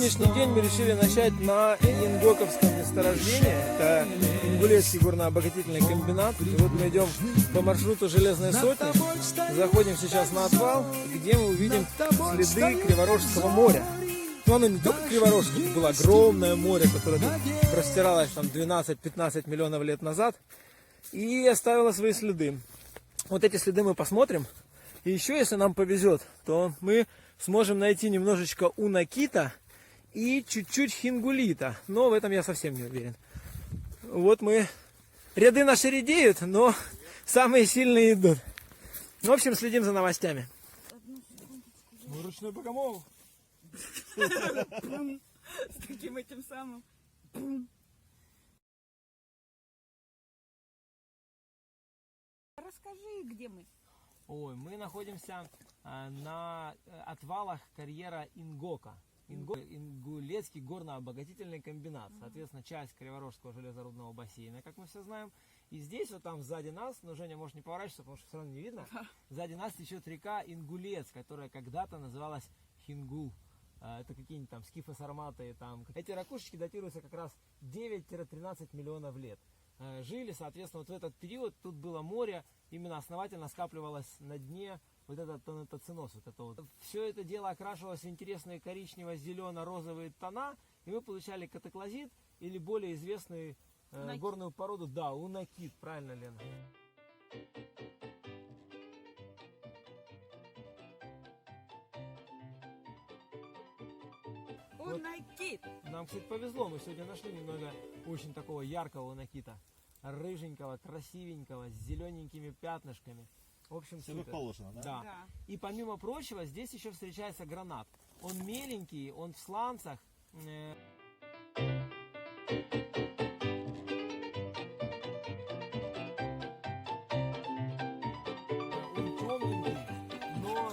сегодняшний день мы решили начать на Ингоковском месторождении. Это Ингулецкий горно-обогатительный комбинат. И вот мы идем по маршруту Железной Сотни. Заходим сейчас на отвал, где мы увидим следы Криворожского моря. Но оно не только Криворожское, было огромное море, которое тут простиралось там 12-15 миллионов лет назад. И оставило свои следы. Вот эти следы мы посмотрим. И еще, если нам повезет, то мы сможем найти немножечко унакита и чуть-чуть хингулита. Но в этом я совсем не уверен. Вот мы... Ряды наши редеют, но самые сильные идут. В общем, следим за новостями. Ручной богомол. С таким этим самым. Расскажи, где мы? Ой, мы находимся на отвалах карьера Ингока. Ингулецкий горно-обогатительный комбинат. Соответственно, часть Криворожского железорудного бассейна, как мы все знаем. И здесь, вот там сзади нас, но Женя может не поворачиваться, потому что все равно не видно. Сзади нас течет река Ингулец, которая когда-то называлась Хингул. Это какие-нибудь там скифы, сарматы. Там. Эти ракушечки датируются как раз 9-13 миллионов лет. Жили, соответственно, вот в этот период тут было море, именно основательно скапливалось на дне вот этот тонатоциноз. Вот это вот. Все это дело окрашивалось в интересные коричнево-зелено-розовые тона, и мы получали катаклазит или более известную горную породу, да, унакит, правильно, Лена? Унакит. Нам, кстати, повезло, мы сегодня нашли немного очень такого яркого унакита. Рыженького, красивенького, с зелененькими пятнышками. В общем, все как положено, да? Да. И помимо прочего, здесь еще встречается гранат. Он меленький, он в сланцах. Он темненький, но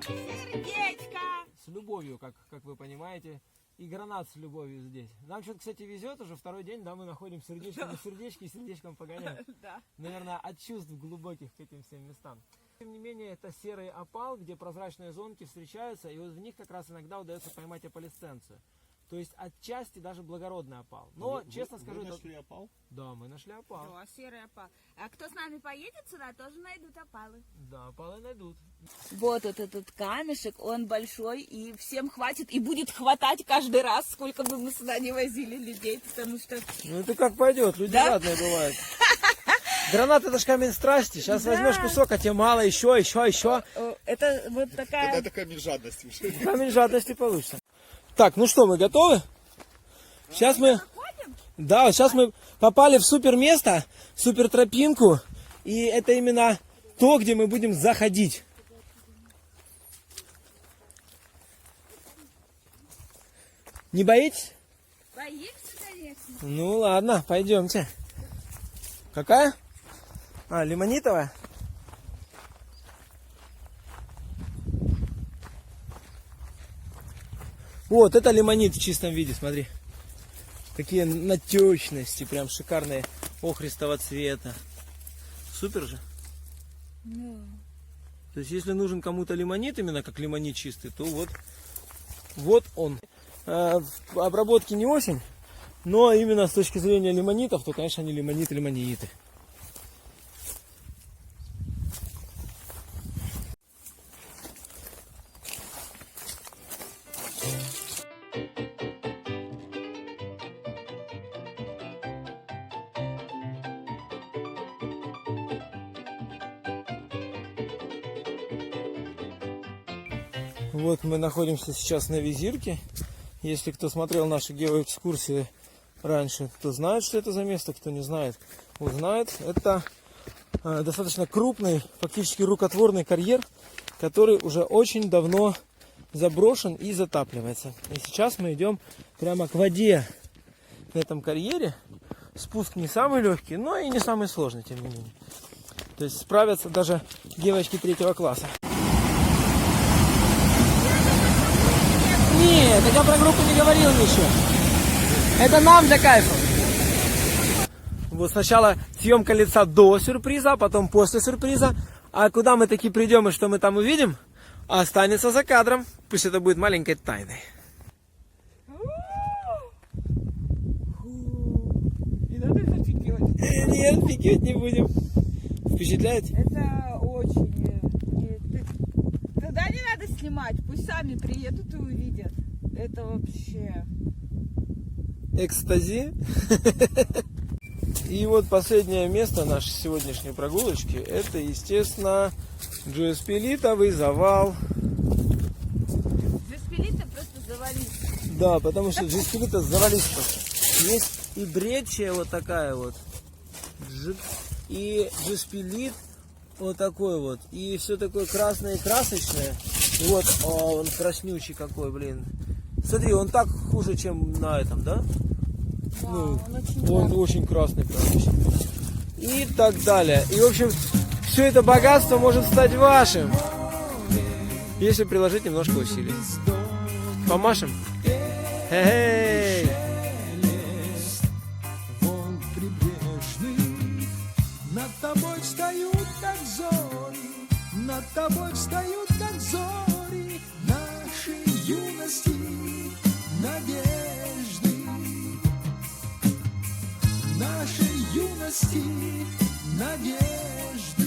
Сердечко. с любовью, как вы понимаете. И гранат с любовью здесь. Нам что-то, кстати, везет уже второй день, да, мы находим сердечко на сердечке и сердечком погоняем. Да. Наверное, от чувств глубоких к этим всем местам. Тем не менее, это серый опал, где прозрачные зонки встречаются, и вот в них как раз иногда удается поймать аполисценцию. То есть отчасти даже благородный опал. Но, честно скажу... Вы нашли опал? Да, мы нашли опал. Да, серый опал. А кто с нами поедет сюда, тоже найдут опалы. Да, опалы найдут. Вот этот камешек, он большой, и всем хватит, и будет хватать каждый раз, сколько бы мы сюда не возили людей, потому что... Ну это как пойдет, люди Да? разные бывают. Гранат это ж камень страсти. Сейчас возьмешь кусок, а тебе мало, еще. Это вот такая... Это камень жадности уже. Камень жадности получится. Так, ну что, мы готовы? Сейчас мы... Да, вот сейчас мы попали в супер место, супер тропинку. И это именно то, где мы будем заходить. Не боитесь? Боимся, конечно. Ну ладно, пойдемте. Какая? А, лимонитовая? Вот, это лимонит в чистом виде, смотри. Какие натечности, прям шикарные, охристого цвета. Супер же. То есть, если нужен кому-то лимонит, именно как лимонит чистый, то вот он. В обработке не очень, но именно с точки зрения лимонитов, то, конечно, они лимониты. Вот мы находимся сейчас на Визирке. Если кто смотрел наши геоэкскурсии раньше, то знает, что это за место. Кто не знает, узнает. Это достаточно крупный, фактически рукотворный карьер, который уже очень давно заброшен и затапливается. И сейчас мы идем прямо к воде на этом карьере. Спуск не самый легкий, но и не самый сложный, тем не менее. То есть справятся даже девочки 3-го класса. Нет, я про группу не говорил ничего. Это нам для кайфа. Вот сначала съемка лица до сюрприза, а потом после сюрприза. А куда мы таки придем и что мы там увидим, останется за кадром. Пусть это будет маленькой тайной. Нет, пикет не будем. Впечатляет? Это очень... Тогда не надо снимать, пусть сами приедут и увидят. Это вообще... Экстази. И вот последнее место нашей сегодняшней прогулочки, это, естественно, Джуэспилитовый завал. Джуэспилита просто завались. Да, потому что Джуэспилита завались просто. Есть и Бречия вот такая вот, и Джуэспилит вот такой вот, и все такое красное и красочное. И вот, он краснючий какой, блин. Смотри, он так хуже, чем на этом, да? Да, Ну, он очень он очень красный, короче. И так далее. И, в общем, все это богатство может стать вашим, если приложить немножко усилий. Помашем? Эй! Вон прибрежный, над тобой встают, как зори, над тобой встают, как зори, нашей юности, надежды, нашей юности, надежды.